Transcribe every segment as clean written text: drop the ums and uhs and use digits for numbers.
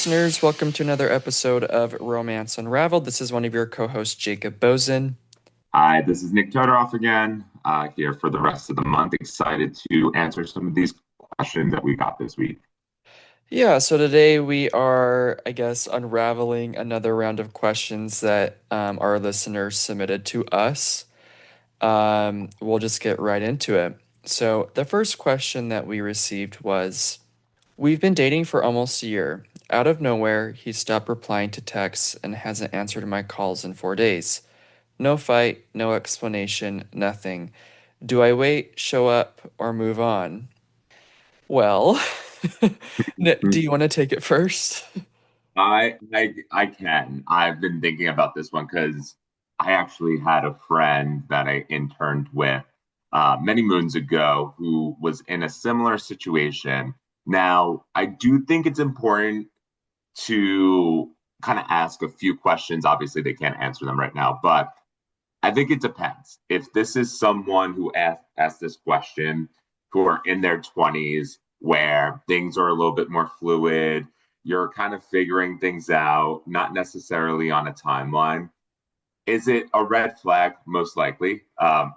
listeners. Welcome to another episode of Romance Unraveled. This is one of your co hosts, Jacob Bozen. Hi, this is Nick Todoroff again, here for the rest of the month. Excited to answer some of these questions that we got this week. Yeah, so today we are, unraveling another round of questions that our listeners submitted to us. We'll just get right into it. So, the first question that we received was: We've been dating for almost a year. Out of nowhere, he stopped replying to texts and hasn't answered my calls in 4 days. No fight, no explanation, nothing. Do I wait, show up, or move on? Well, do you want to take it first? I can. I've been thinking about this one because I actually had a friend that I interned with many moons ago who was in a similar situation. Now, I do think it's important to kind of ask a few questions. Obviously, they can't answer them right now, but I think it depends. If this is someone who asked this question, who are in their 20s, where things are a little bit more fluid, you're kind of figuring things out, not necessarily on a timeline. Is it a red flag? Most likely,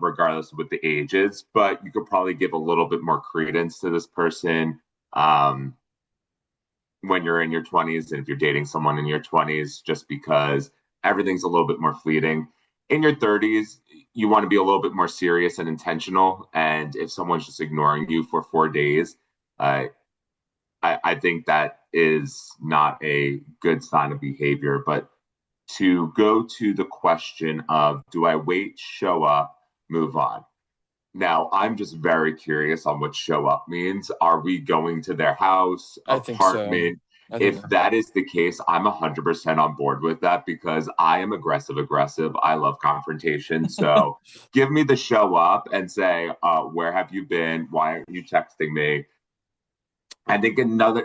regardless of what the age is, but you could probably give a little bit more credence to this person um, when you're in your 20s and if you're dating someone in your 20s, just because everything's a little bit more fleeting. In your 30s, you want to be a little bit more serious and intentional. And if someone's just ignoring you for 4 days, uh, I think that is not a good sign of behavior. But to go to the question of do I wait, show up, move on? Now, I'm just very curious on what show up means. Are we going to their house, I think so. apartment? I think If that is the case, I'm 100% on board with that because I am aggressive. I love confrontation. So give me the show up and say, where have you been? Why aren't you texting me? I think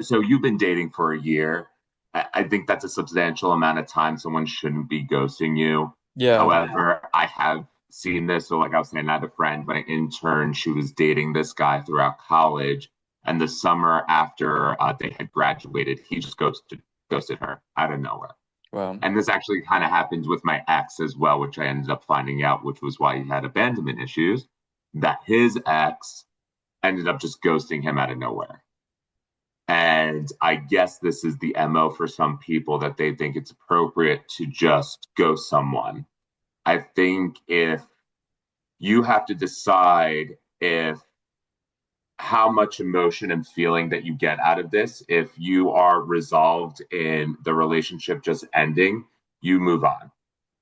so you've been dating for a year. I think that's a substantial amount of time. Someone shouldn't be ghosting you. Yeah. However, I have seen this. So, like I was saying, I had a friend, when I interned, she was dating this guy throughout college. And the summer after they had graduated, he just ghosted her out of nowhere. Well, And this actually kind of happened with my ex as well, which I ended up finding out, which was why he had abandonment issues, that his ex ended up just ghosting him out of nowhere. And I guess this is the MO for some people that they think it's appropriate to just ghost someone. I think if you have to decide if how much emotion and feeling that you get out of this, if you are resolved in the relationship just ending, you move on.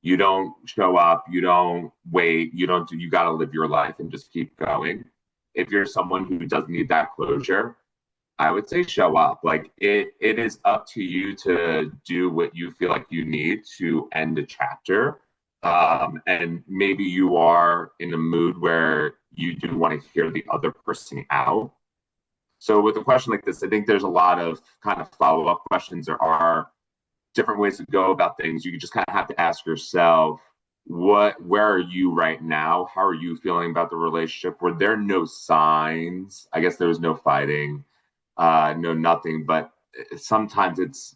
You don't show up, you don't wait, you got to live your life and just keep going. If you're someone who does need that closure, I would say show up. Like it is up to you to do what you feel like you need to end a chapter. And maybe you are in a mood where you do want to hear the other person out. So with a question like this, I think there's a lot of kind of follow-up questions. There are different ways to go about things. You just kind of have to ask yourself, where are you right now? How are you feeling about the relationship? Were there no signs? I guess there was no fighting, no nothing, but sometimes it's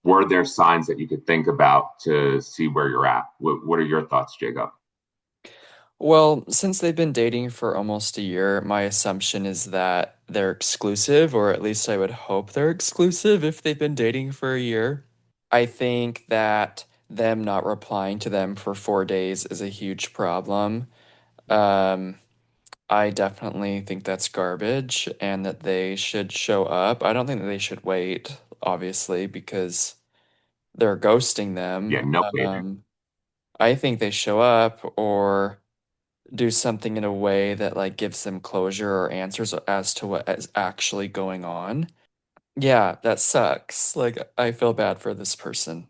were there signs that you could think about to see where you're at? What are your thoughts, Jacob? well, since they've been dating for almost a year, my assumption is that they're exclusive, or at least I would hope they're exclusive if they've been dating for a year. I think that them not replying to them for 4 days is a huge problem. Um, I definitely think that's garbage and that they should show up. I don't think that they should wait, obviously, because they're ghosting Yeah, them. no waiting. I think they show up or do something in a way that like gives them closure or answers as to what is actually going on. Yeah, that sucks. Like I feel bad for this person.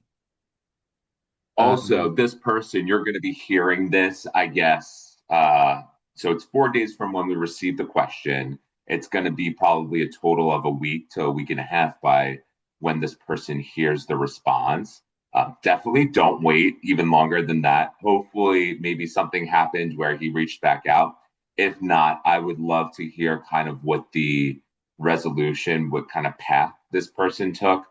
Um, Also, this person, you're going to be hearing this, I guess. So it's 4 days from when we received the question. It's going to be probably a total of a week to a week and a half by when this person hears the response. Definitely don't wait even longer than that. Hopefully, maybe something happened where he reached back out. If not, I would love to hear kind of what the resolution, what kind of path this person took,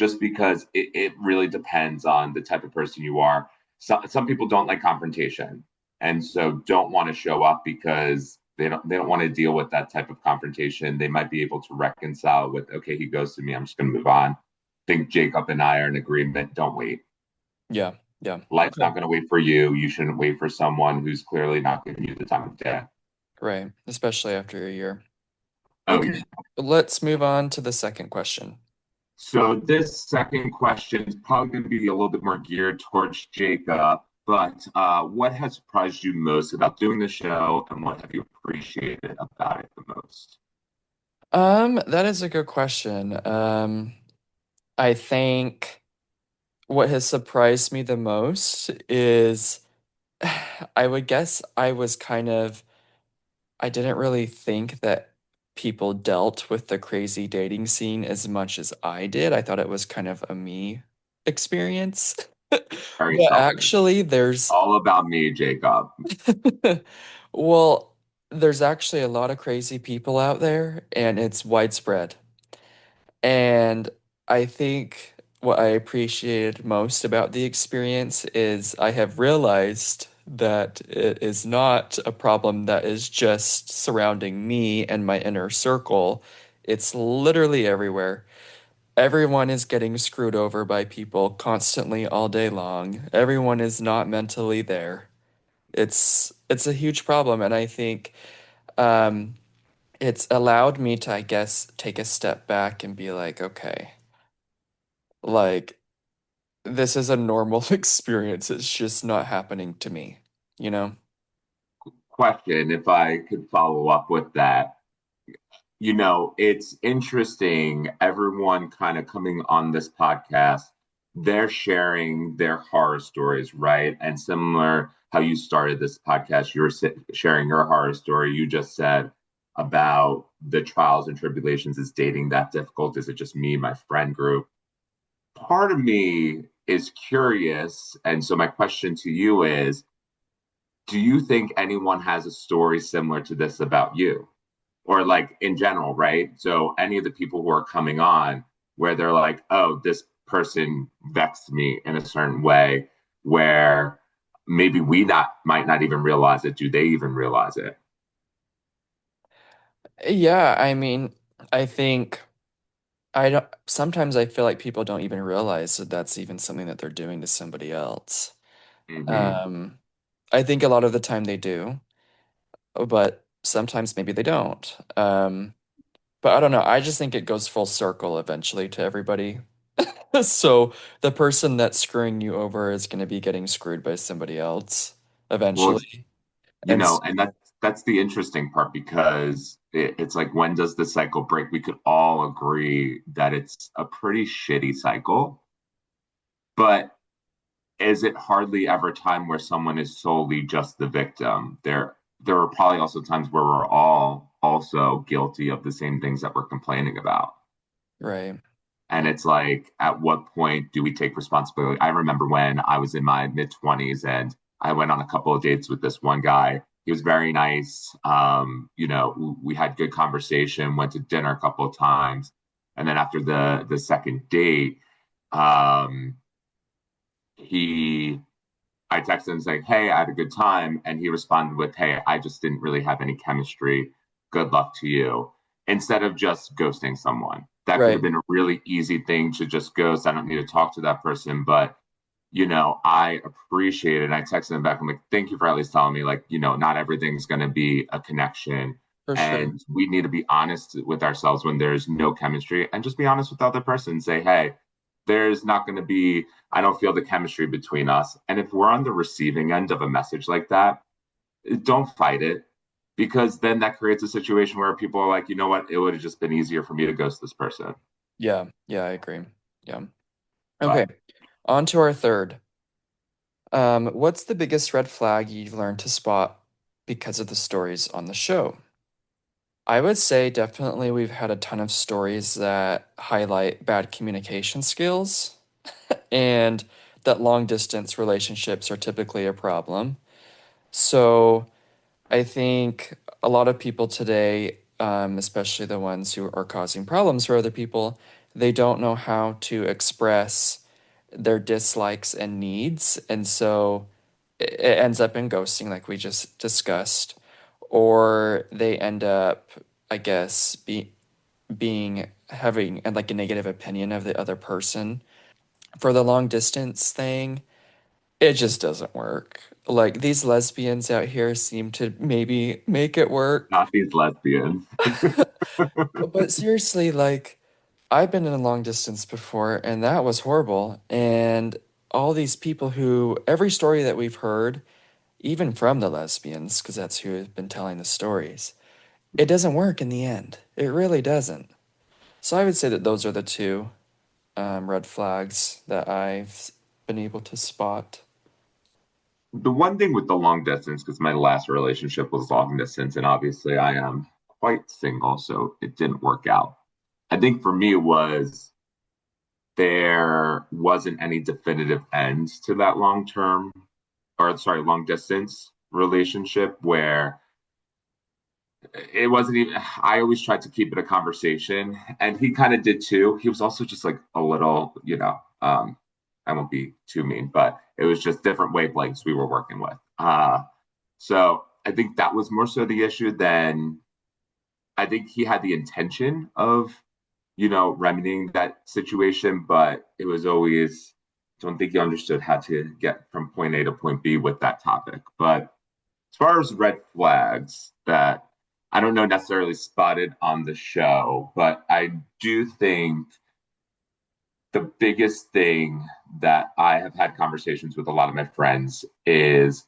just because it really depends on the type of person you are. Some people don't like confrontation and so don't want to show up because they don't want to deal with that type of confrontation. They might be able to reconcile with, okay, he ghosted me, I'm just going to move on. I think Jacob and I are in agreement. Don't wait. Yeah. Yeah. Life's Okay. not going to wait for you. You shouldn't wait for someone who's clearly not giving you the time of day. Right. Especially after a year. Oh Okay. yeah. Let's move on to the second question. So this second question is probably going to be a little bit more geared towards Jacob. But what has surprised you most about doing the show, and what have you appreciated about it the most? That is a good question. I think what has surprised me the most is I would guess I didn't really think that people dealt with the crazy dating scene as much as I did. I thought it was kind of a me experience. Very But selfish. actually, there's All about me, Jacob. well, there's actually a lot of crazy people out there, and it's widespread. And I think what I appreciated most about the experience is I have realized that it is not a problem that is just surrounding me and my inner circle. It's literally everywhere. Everyone is getting screwed over by people constantly all day long. Everyone is not mentally there. It's a huge problem, and I think um, it's allowed me to, I guess, take a step back and be like, okay, like this is a normal experience. It's just not happening to me, you know? Question, if I could follow up with that. It's interesting. Everyone kind of coming on this podcast, they're sharing their horror stories, right? And similar how you started this podcast, you're sharing your horror story. You just said about the trials and tribulations. Is dating that difficult? Is it just me, my friend group? Part of me is curious. And so, my question to you is, do you think anyone has a story similar to this about you? Or like in general, right? So any of the people who are coming on where they're like, oh, this person vexed me in a certain way, where maybe we not might not even realize it. Do they even realize it? Yeah, I mean, I think I don't sometimes I feel like people don't even realize that that's even something that they're doing to somebody else. Hmm. Um, I think a lot of the time they do, but sometimes maybe they don't. But I don't know. I just think it goes full circle eventually to everybody. So the person that's screwing you over is going to be getting screwed by somebody else Well, eventually. And and that's the interesting part because it's like when does the cycle break? We could all agree that it's a pretty shitty cycle, but is it hardly ever a time where someone is solely just the victim? There are probably also times where we're all also guilty of the same things that we're complaining about. right. And it's like, at what point do we take responsibility? I remember when I was in my mid 20s and I went on a couple of dates with this one guy. He was very nice. We had good conversation, went to dinner a couple of times. And then after the second date, um, he I texted him saying, "Hey, I had a good time," and he responded with, "Hey, I just didn't really have any chemistry. Good luck to you." Instead of just ghosting someone, that could have Right. been a really easy thing to just ghost. I don't need to talk to that person, but I appreciate it. And I texted him back. I'm like, "Thank you for at least telling me, like, not everything's going to be a connection." For sure. And we need to be honest with ourselves when there's no chemistry and just be honest with the other person. Say, hey, there's not going to be, I don't feel the chemistry between us. And if we're on the receiving end of a message like that, don't fight it because then that creates a situation where people are like, you know what, it would have just been easier for me to ghost this person. Yeah. Yeah, I agree. Yeah. Okay. But On to our third. What's the biggest red flag you've learned to spot because of the stories on the show? I would say definitely we've had a ton of stories that highlight bad communication skills and that long distance relationships are typically a problem. So I think a lot of people today, especially the ones who are causing problems for other people, they don't know how to express their dislikes and needs, and so it ends up in ghosting, like we just discussed, or they end up, I guess, being having like a negative opinion of the other person. For the long distance thing, it just doesn't work. Like these lesbians out here seem to maybe make it work. Not these lesbians. But seriously, like I've been in a long distance before and that was horrible. And all these people who, every story that we've heard, even from the lesbians, because that's who has been telling the stories, it doesn't work in the end. It really doesn't. So I would say that those are the two red flags that I've been able to spot. The one thing with the long distance, because my last relationship was long distance, and obviously I am quite single, so it didn't work out. I think for me it was there wasn't any definitive end to that long term, or sorry, long distance relationship where it wasn't even, I always tried to keep it a conversation, and he kind of did too. He was also just like a little, I won't be too mean, but it was just different wavelengths we were working with. So I think that was more so the issue than I think he had the intention of, remedying that situation, but it was always, I don't think he understood how to get from point A to point B with that topic. But as far as red flags that I don't know necessarily spotted on the show, but I do think the biggest thing that I have had conversations with a lot of my friends is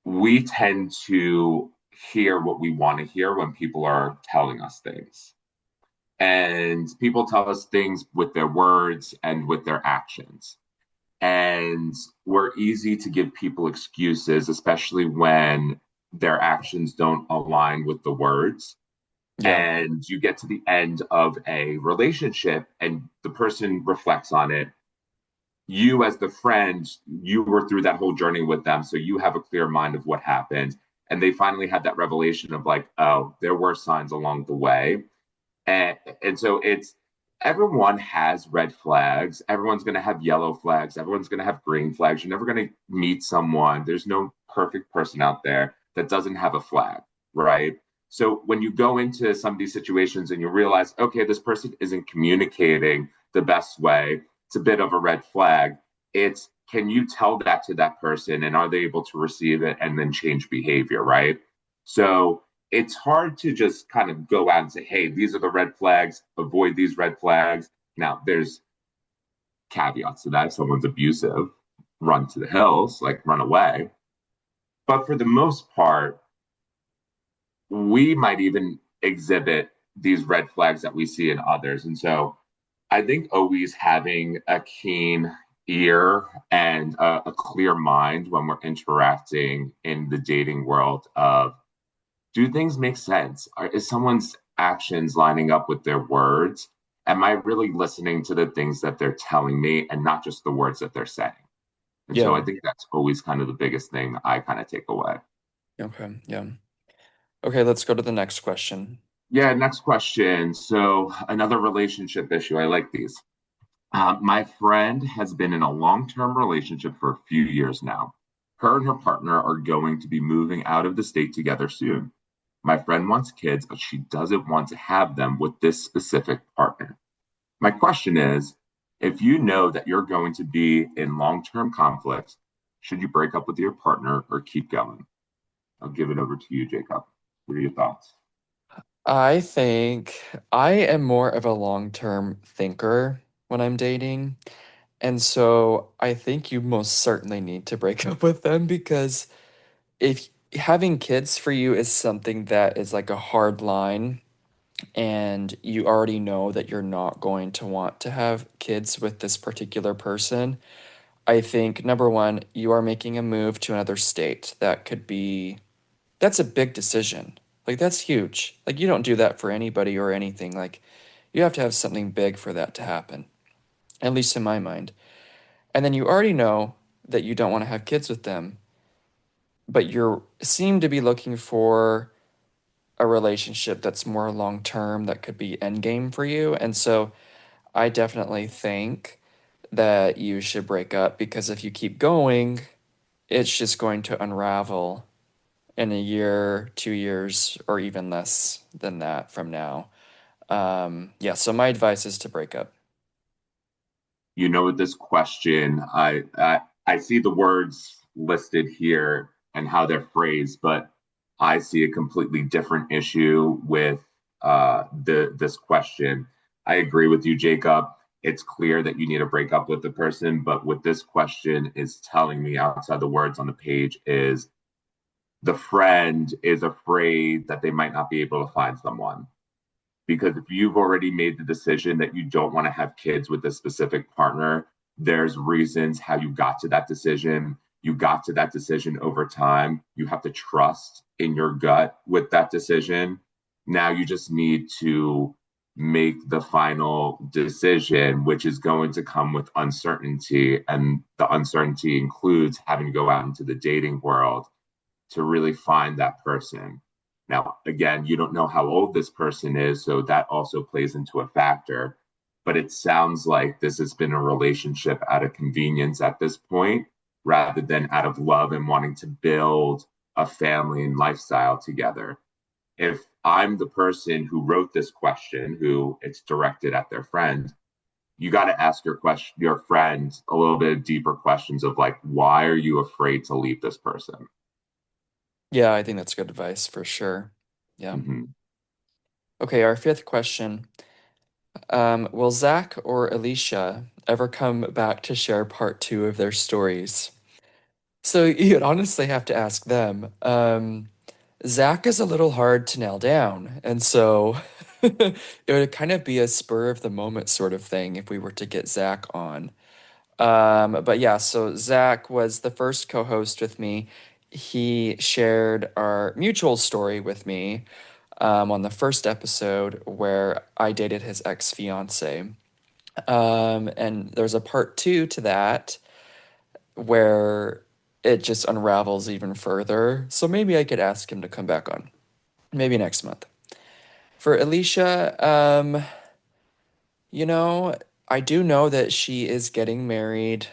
we tend to hear what we want to hear when people are telling us things. And people tell us things with their words and with their actions. And we're easy to give people excuses, especially when their actions don't align with the words. Yeah. And you get to the end of a relationship and the person reflects on it. You, as the friend, you were through that whole journey with them. So you have a clear mind of what happened. And they finally had that revelation of like, oh, there were signs along the way. And so it's everyone has red flags. Everyone's going to have yellow flags. Everyone's going to have green flags. You're never going to meet someone. There's no perfect person out there that doesn't have a flag, right? So when you go into some of these situations and you realize, okay, this person isn't communicating the best way, it's a bit of a red flag. It's can you tell that to that person and are they able to receive it and then change behavior, right? So it's hard to just kind of go out and say, hey, these are the red flags, avoid these red flags. Now, there's caveats to that. If someone's abusive, run to the hills, like run away. But for the most part, we might even exhibit these red flags that we see in others. And so I think always having a keen ear and a clear mind when we're interacting in the dating world of do things make sense? Is someone's actions lining up with their words? Am I really listening to the things that they're telling me and not just the words that they're saying? And so Yeah. I think that's always kind of the biggest thing I kind of take away. Okay. Yeah. Okay, let's go to the next question. Yeah, next question. So, another relationship issue. I like these. My friend has been in a long term relationship for a few years now. Her and her partner are going to be moving out of the state together soon. My friend wants kids, but she doesn't want to have them with this specific partner. My question is if you know that you're going to be in long term conflict, should you break up with your partner or keep going? I'll give it over to you, Jacob. What are your thoughts? I think I am more of a long-term thinker when I'm dating. And so I think you most certainly need to break up with them because if having kids for you is something that is like a hard line and you already know that you're not going to want to have kids with this particular person, I think number one, you are making a move to another state. That's a big decision. Like that's huge. Like you don't do that for anybody or anything. Like you have to have something big for that to happen, at least in my mind. And then you already know that you don't want to have kids with them, but you seem to be looking for a relationship that's more long term that could be end game for you. And so I definitely think that you should break up because if you keep going, it's just going to unravel in a year, 2 years, or even less than that from now. Yeah, so my advice is to break up. You know, with this question, I see the words listed here and how they're phrased, but I see a completely different issue with this question. I agree with you, Jacob. It's clear that you need to break up with the person, but what this question is telling me outside the words on the page is the friend is afraid that they might not be able to find someone. Because if you've already made the decision that you don't want to have kids with a specific partner, there's reasons how you got to that decision. You got to that decision over time. You have to trust in your gut with that decision. Now you just need to make the final decision, which is going to come with uncertainty. And the uncertainty includes having to go out into the dating world to really find that person. Now, again, you don't know how old this person is, so that also plays into a factor. But it sounds like this has been a relationship out of convenience at this point, rather than out of love and wanting to build a family and lifestyle together. If I'm the person who wrote this question, who it's directed at their friend, you got to ask your friend a little bit deeper questions of like, why are you afraid to leave this person? Yeah, I think that's good advice for sure. Yeah. Mm-hmm. Okay, our fifth question. Will Zach or Alicia ever come back to share part two of their stories? So you'd honestly have to ask them. Zach is a little hard to nail down, and so it would kind of be a spur of the moment sort of thing if we were to get Zach on. But yeah, so Zach was the first co-host with me. He shared our mutual story with me on the first episode where I dated his ex-fiance. And there's a part two to that where it just unravels even further. So maybe I could ask him to come back on, maybe next month. For Alicia, you know, I do know that she is getting married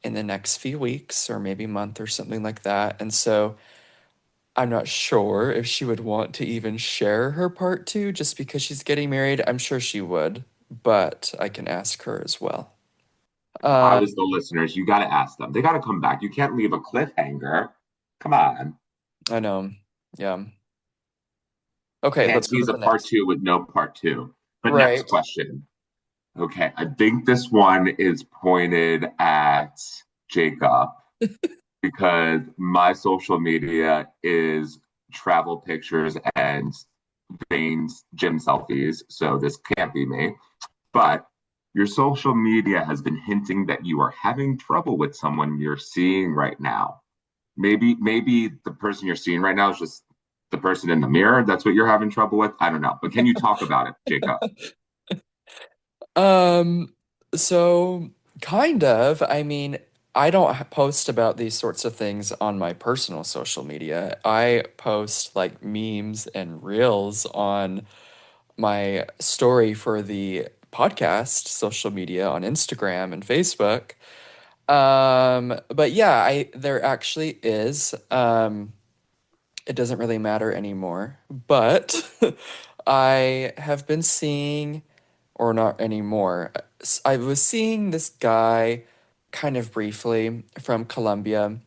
in the next few weeks or maybe month or something like that. And so I'm not sure if she would want to even share her part two just because she's getting married. I'm sure she would, but I can ask her as well. If I Uh, was the listeners, you got to ask them. They got to come back. You can't leave a cliffhanger. Come on. I know. Yeah. Okay, let's Can't go to tease a the part next. two with no part two. But next Right. question. Okay, I think this one is pointed at Jacob because my social media is travel pictures and veins gym selfies. So this can't be me. But your social media has been hinting that you are having trouble with someone you're seeing right now. Maybe the person you're seeing right now is just the person in the mirror. That's what you're having trouble with. I don't know. But can you talk about it, Jacob? Um, so kind of. I mean, I don't post about these sorts of things on my personal social media. I post like memes and reels on my story for the podcast social media on Instagram and Facebook. But yeah, I there actually is. It doesn't really matter anymore. But I have been seeing, or not anymore. I was seeing this guy kind of briefly from Colombia,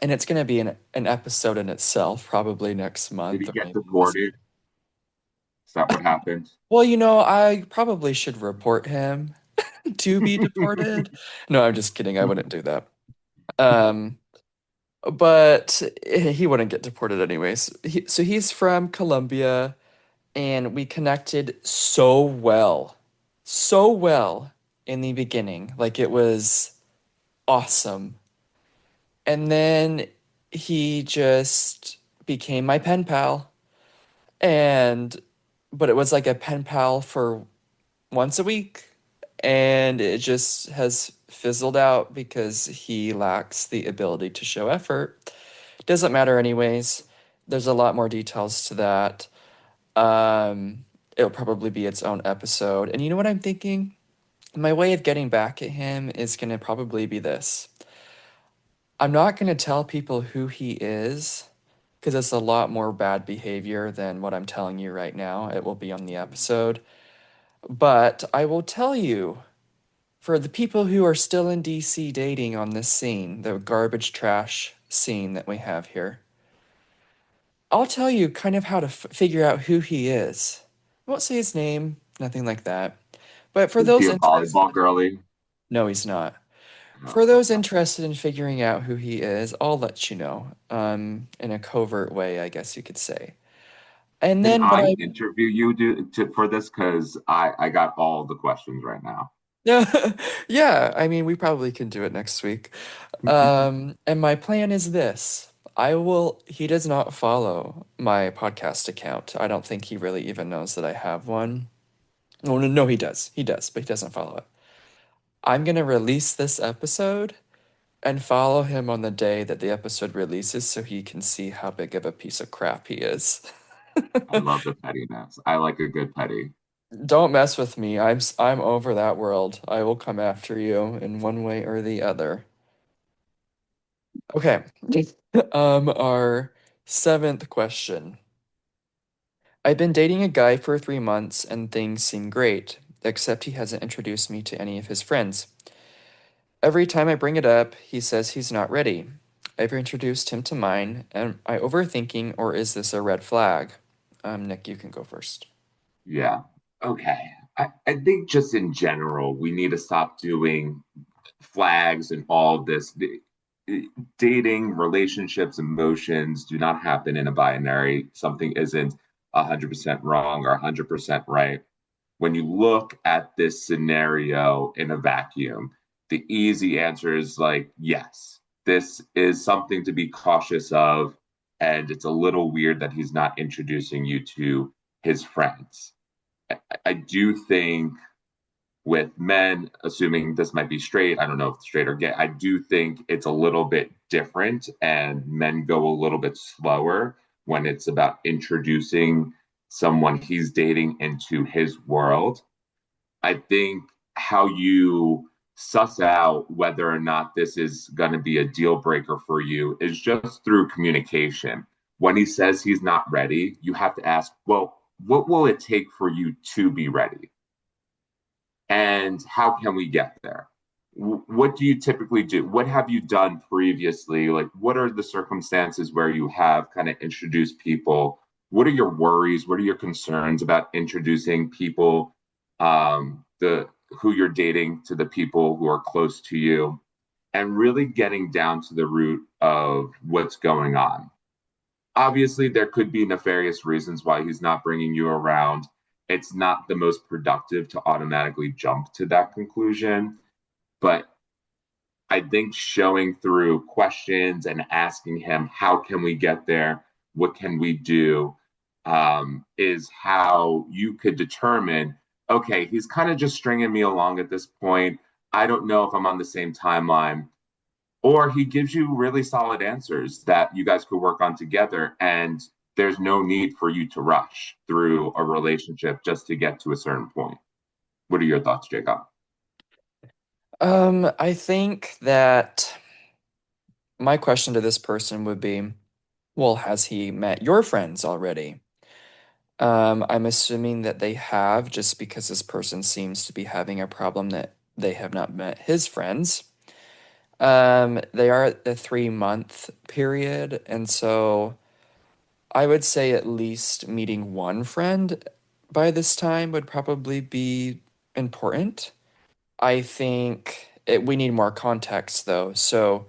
and it's going to be an episode in itself, probably next Did month he or get maybe this. deported? Is that what happened? Well, I probably should report him to be deported. No, I'm just kidding. I wouldn't do that. Um, but he wouldn't get deported anyways. So he's from Colombia, and we connected so well in the beginning. Like it was awesome. And then he just became my pen pal. And, but it was like a pen pal for once a week. And it just has fizzled out because he lacks the ability to show effort. Doesn't matter, anyways. There's a lot more details to that. It'll probably be its own episode. And you know what I'm thinking? My way of getting back at him is going to probably be this. I'm not going to tell people who he is because it's a lot more bad behavior than what I'm telling you right now. It will be on the episode. But I will tell you, for the people who are still in DC dating on this scene, the garbage trash scene that we have here, I'll tell you kind of how to figure out who he is. I won't say his name, nothing like that. But for Is he those a volleyball interested, girly? no, he's not. For Oh, those interested in figuring out who he is, I'll let you know, in a covert way, I guess you could say. And can then what I I, interview you for this? Because I got all the questions right now. yeah, I mean, we probably can do it next week. And my plan is this. He does not follow my podcast account. I don't think he really even knows that I have one. Oh, no, no, he does. He does, but he doesn't follow it. I'm gonna release this episode and follow him on the day that the episode releases so he can see how big of a piece of crap he is. I love the pettiness. I like a good petty. Don't mess with me. I'm over that world. I will come after you in one way or the other. Okay. Our seventh question. I've been dating a guy for 3 months and things seem great, except he hasn't introduced me to any of his friends. Every time I bring it up, he says he's not ready. I've introduced him to mine. Am I overthinking or is this a red flag? Nick, you can go first. Yeah. Okay. I think just in general, we need to stop doing flags and all this. Dating, relationships, emotions do not happen in a binary. Something isn't 100% wrong or 100% right. When you look at this scenario in a vacuum, the easy answer is like, yes, this is something to be cautious of. And it's a little weird that he's not introducing you to his friends. I do think with men, assuming this might be straight, I don't know if straight or gay, I do think it's a little bit different, and men go a little bit slower when it's about introducing someone he's dating into his world. I think how you suss out whether or not this is going to be a deal breaker for you is just through communication. When he says he's not ready, you have to ask, well, what will it take for you to be ready? And how can we get there? What do you typically do? What have you done previously? Like, what are the circumstances where you have kind of introduced people? What are your worries? What are your concerns about introducing people, the who you're dating to the people who are close to you, and really getting down to the root of what's going on? Obviously there could be nefarious reasons why he's not bringing you around. It's not the most productive to automatically jump to that conclusion, but I think showing through questions and asking him, how can we get there? What can we do? Is how you could determine, okay, he's kind of just stringing me along at this point. I don't know if I'm on the same timeline, or he gives you really solid answers that you guys could work on together, and there's no need for you to rush through a relationship just to get to a certain point. What are your thoughts, Jacob? I think that my question to this person would be, well, has he met your friends already? I'm assuming that they have, just because this person seems to be having a problem that they have not met his friends. They are at the 3 month period, and so I would say at least meeting one friend by this time would probably be important. I think we need more context though, so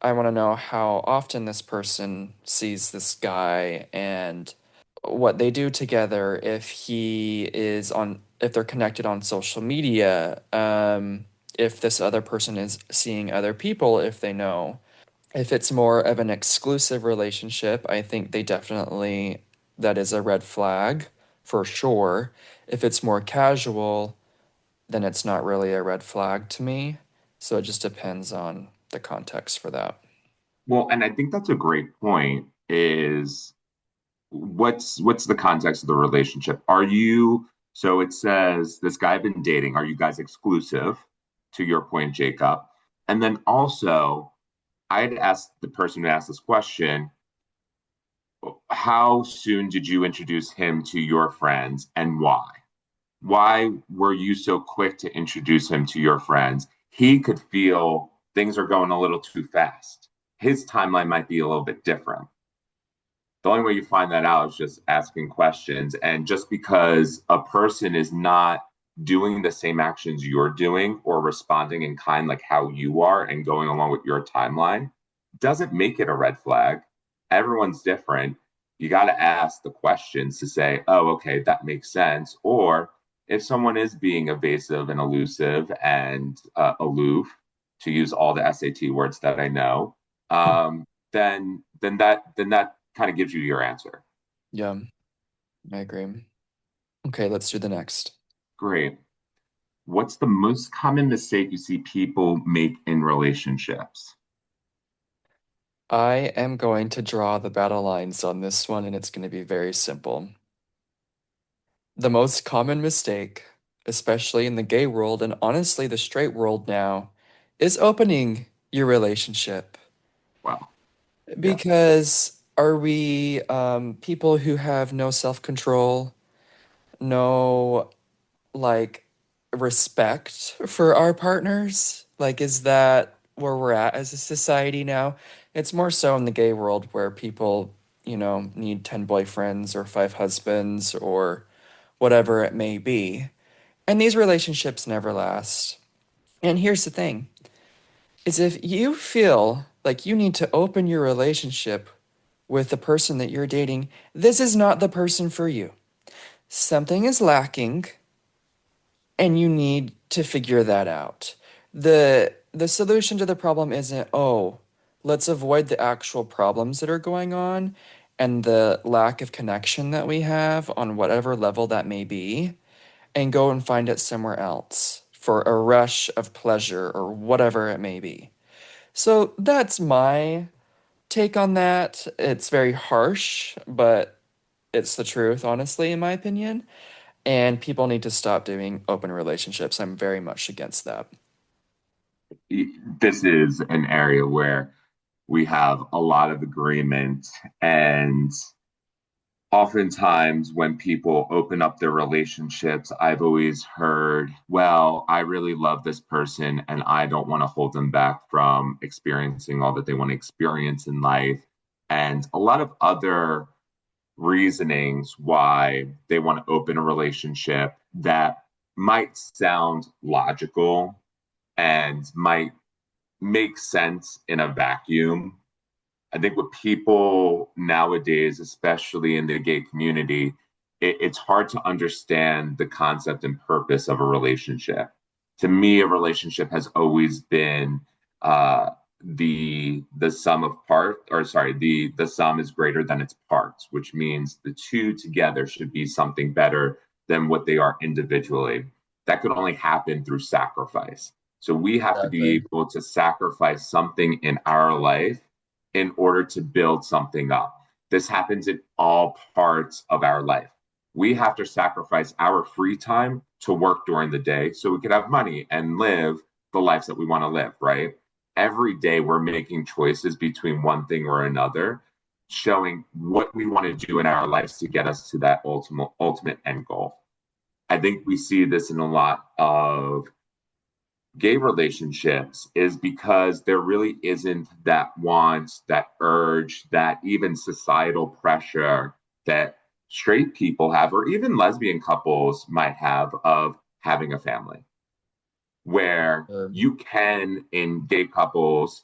I want to know how often this person sees this guy and what they do together, if they're connected on social media, if this other person is seeing other people, if they know. If it's more of an exclusive relationship, I think that is a red flag for sure. If it's more casual, then it's not really a red flag to me. So it just depends on the context for that. Well, and I think that's a great point. Is what's the context of the relationship? Are you So it says, this guy I've been dating, are you guys exclusive? To your point, Jacob. And then also, I'd asked the person who asked this question, how soon did you introduce him to your friends and why? Why were you so quick to introduce him to your friends? He could feel things are going a little too fast. His timeline might be a little bit different. The only way you find that out is just asking questions. And just because a person is not doing the same actions you're doing or responding in kind like how you are and going along with your timeline doesn't make it a red flag. Everyone's different. You got to ask the questions to say, oh, okay, that makes sense. Or if someone is being evasive and elusive and aloof, to use all the SAT words that I know, then that kind of gives you your answer. Yeah, I agree. Okay, let's do the next. Great. What's the most common mistake you see people make in relationships? I am going to draw the battle lines on this one, and it's going to be very simple. The most common mistake, especially in the gay world and honestly the straight world now, is opening your relationship. Well, yeah. Because are we people who have no self-control, no like respect for our partners? Like, is that where we're at as a society now? It's more so in the gay world where people, need 10 boyfriends or 5 husbands or whatever it may be. And these relationships never last. And here's the thing, is if you feel like you need to open your relationship with the person that you're dating, this is not the person for you. Something is lacking and you need to figure that out. The solution to the problem isn't, oh, let's avoid the actual problems that are going on and the lack of connection that we have on whatever level that may be, and go and find it somewhere else for a rush of pleasure or whatever it may be. So that's my take on that. It's very harsh, but it's the truth, honestly, in my opinion. And people need to stop doing open relationships. I'm very much against that. This is an area where we have a lot of agreement. And oftentimes, when people open up their relationships, I've always heard, well, I really love this person and I don't want to hold them back from experiencing all that they want to experience in life. And a lot of other reasonings why they want to open a relationship that might sound logical and might make sense in a vacuum. I think with people nowadays, especially in the gay community, it's hard to understand the concept and purpose of a relationship. To me, a relationship has always been uh, the sum of part, or sorry, the sum is greater than its parts, which means the two together should be something better than what they are individually. That could only happen through sacrifice. So we have to be Exactly. able to sacrifice something in our life in order to build something up. This happens in all parts of our life. We have to sacrifice our free time to work during the day so we can have money and live the lives that we want to live, right? Every day we're making choices between one thing or another, showing what we want to do in our lives to get us to that ultimate end goal. I think we see this in a lot of gay relationships is because there really isn't that want, that urge, that even societal pressure that straight people have, or even lesbian couples might have, of having a family, where Or you can, in gay couples,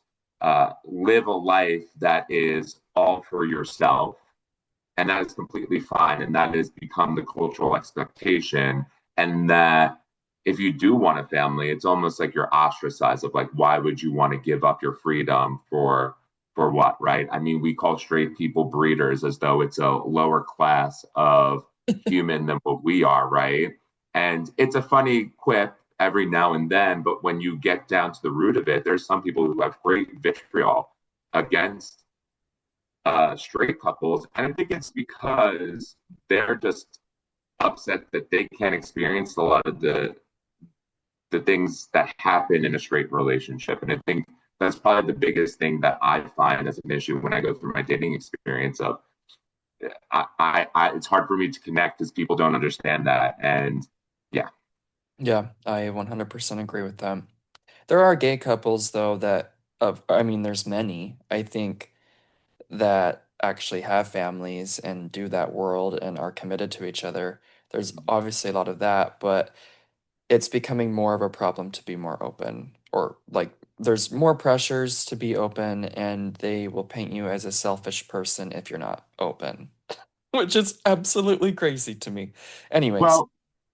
live a life that is all for yourself, and that is completely fine, and that has become the cultural expectation. And that if you do want a family, it's almost like you're ostracized, of like, why would you want to give up your freedom for what, right? I mean, we call straight people breeders as though it's a lower class of human than what we are, right? And it's a funny quip every now and then, but when you get down to the root of it, there's some people who have great vitriol against straight couples. And I think it's because they're just upset that they can't experience a lot of the things that happen in a straight relationship. And I think that's probably the biggest thing that I find as an issue when I go through my dating experience of it's hard for me to connect because people don't understand that. And yeah. Yeah, I 100% agree with them. There are gay couples though that I mean there's many, I think, that actually have families and do that world and are committed to each other. There's obviously a lot of that, but it's becoming more of a problem to be more open, or like there's more pressures to be open and they will paint you as a selfish person if you're not open, which is absolutely crazy to me. Anyways, Well,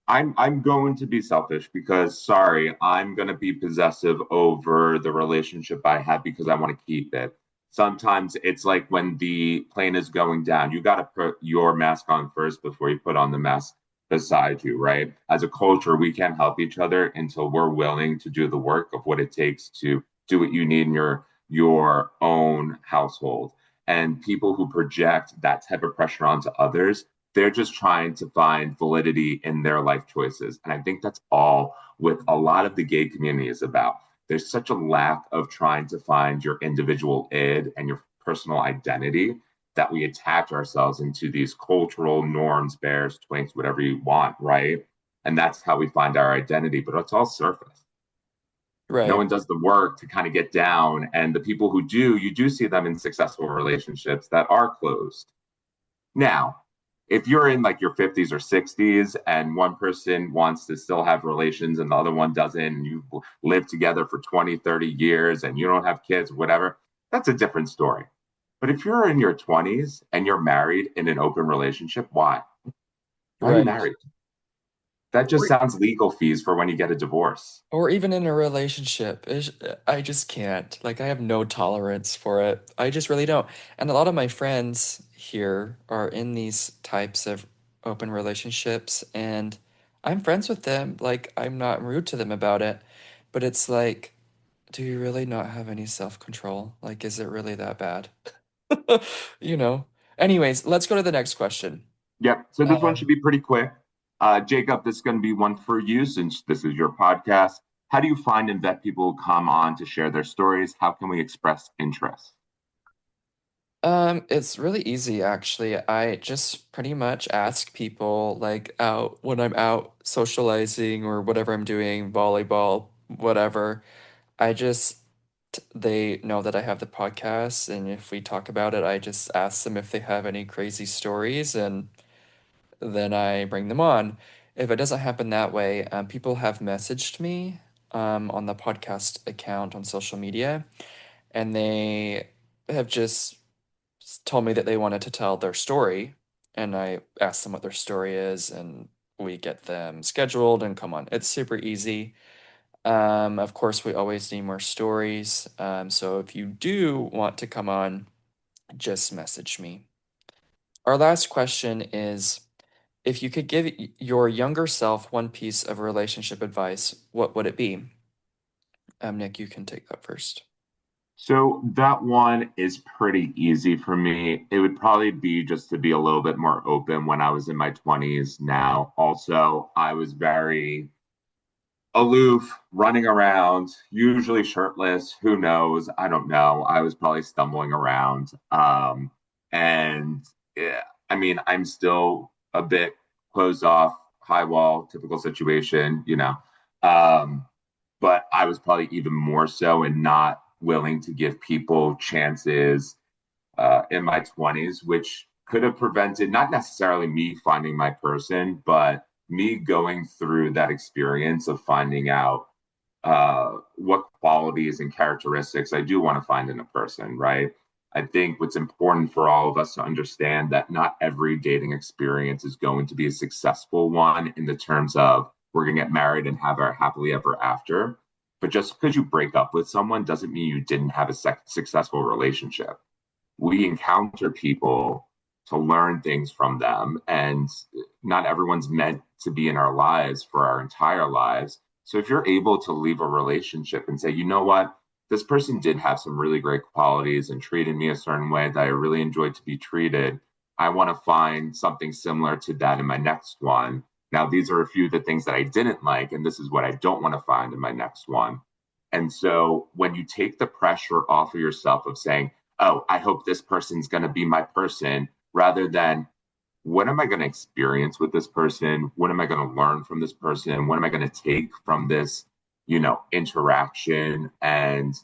I'm going to be selfish because sorry, I'm going to be possessive over the relationship I have because I want to keep it. Sometimes it's like when the plane is going down, you got to put your mask on first before you put on the mask beside you, right? As a culture, we can't help each other until we're willing to do the work of what it takes to do what you need in your own household. And people who project that type of pressure onto others, they're just trying to find validity in their life choices. And I think that's all with a lot of the gay community is about. There's such a lack of trying to find your individual id and your personal identity that we attach ourselves into these cultural norms, bears, twinks, whatever you want, right? And that's how we find our identity, but it's all surface. No right, one does the work to kind of get down. And the people who do, you do see them in successful relationships that are closed. Now, if you're in like your 50s or 60s and one person wants to still have relations and the other one doesn't, and you live together for 20, 30 years and you don't have kids, whatever, that's a different story. But if you're in your 20s and you're married in an open relationship, why? Why are you right. married? That just Or sounds legal fees for when you get a divorce. or even in a relationship, I just can't. Like, I have no tolerance for it. I just really don't. And a lot of my friends here are in these types of open relationships, and I'm friends with them. Like, I'm not rude to them about it. But it's like, do you really not have any self-control? Like, is it really that bad? You know? Anyways, let's go to the next question. Yep. So this one should Um, be pretty quick. Jacob, this is going to be one for you since this is your podcast. How do you find and vet people who come on to share their stories? How can we express interest? it's really easy actually. I just pretty much ask people like out when I'm out socializing or whatever I'm doing, volleyball, whatever. I just they know that I have the podcast, and if we talk about it, I just ask them if they have any crazy stories, and then I bring them on. If it doesn't happen that way, people have messaged me on the podcast account on social media, and they have just told me that they wanted to tell their story, and I asked them what their story is, and we get them scheduled and come on. It's super easy. Of course, we always need more stories. So if you do want to come on, just message me. Our last question is, if you could give your younger self one piece of relationship advice, what would it be? Nick, you can take that first. So that one is pretty easy for me. It would probably be just to be a little bit more open when I was in my 20s. Now, also, I was very aloof, running around, usually shirtless. Who knows? I don't know. I was probably stumbling around. And yeah, I mean, I'm still a bit closed off, high wall, typical situation. Um, but I was probably even more so and not willing to give people chances in my 20s, which could have prevented not necessarily me finding my person, but me going through that experience of finding out what qualities and characteristics I do want to find in a person, right? I think what's important for all of us to understand that not every dating experience is going to be a successful one in the terms of we're going to get married and have our happily ever after. But just because you break up with someone doesn't mean you didn't have a successful relationship. We encounter people to learn things from them, and not everyone's meant to be in our lives for our entire lives. So if you're able to leave a relationship and say, you know what, this person did have some really great qualities and treated me a certain way that I really enjoyed to be treated, I want to find something similar to that in my next one. Now, these are a few of the things that I didn't like, and this is what I don't want to find in my next one. And so when you take the pressure off of yourself of saying, oh, I hope this person's going to be my person, rather than what am I going to experience with this person? What am I going to learn from this person? What am I going to take from this, interaction? And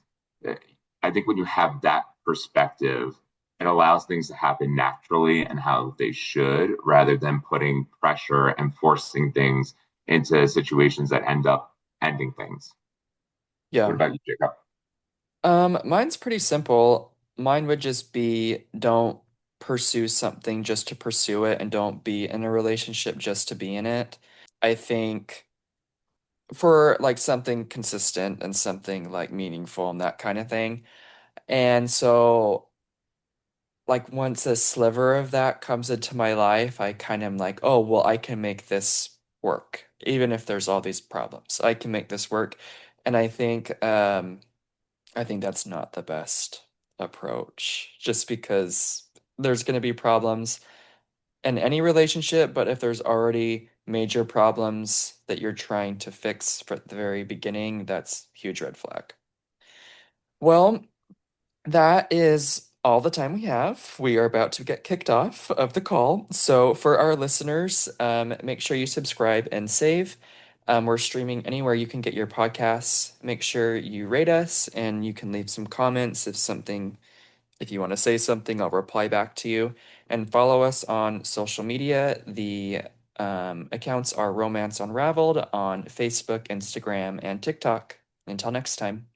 uh, I think when you have that perspective, it allows things to happen naturally and how they should, rather than putting pressure and forcing things into situations that end up ending things. What Yeah. about you, Jacob? Mine's pretty simple. Mine would just be don't pursue something just to pursue it and don't be in a relationship just to be in it. I think for like something consistent and something like meaningful and that kind of thing. And so like once a sliver of that comes into my life, I kind of am like, oh, well, I can make this work, even if there's all these problems. I can make this work. And I think that's not the best approach, just because there's going to be problems in any relationship, but if there's already major problems that you're trying to fix from the very beginning, that's huge red flag. Well, that is all the time we have. We are about to get kicked off of the call. So, for our listeners, make sure you subscribe and save. We're streaming anywhere you can get your podcasts. Make sure you rate us and you can leave some comments if you want to say something, I'll reply back to you. And follow us on social media. The accounts are Romance Unraveled on Facebook, Instagram, and TikTok. Until next time.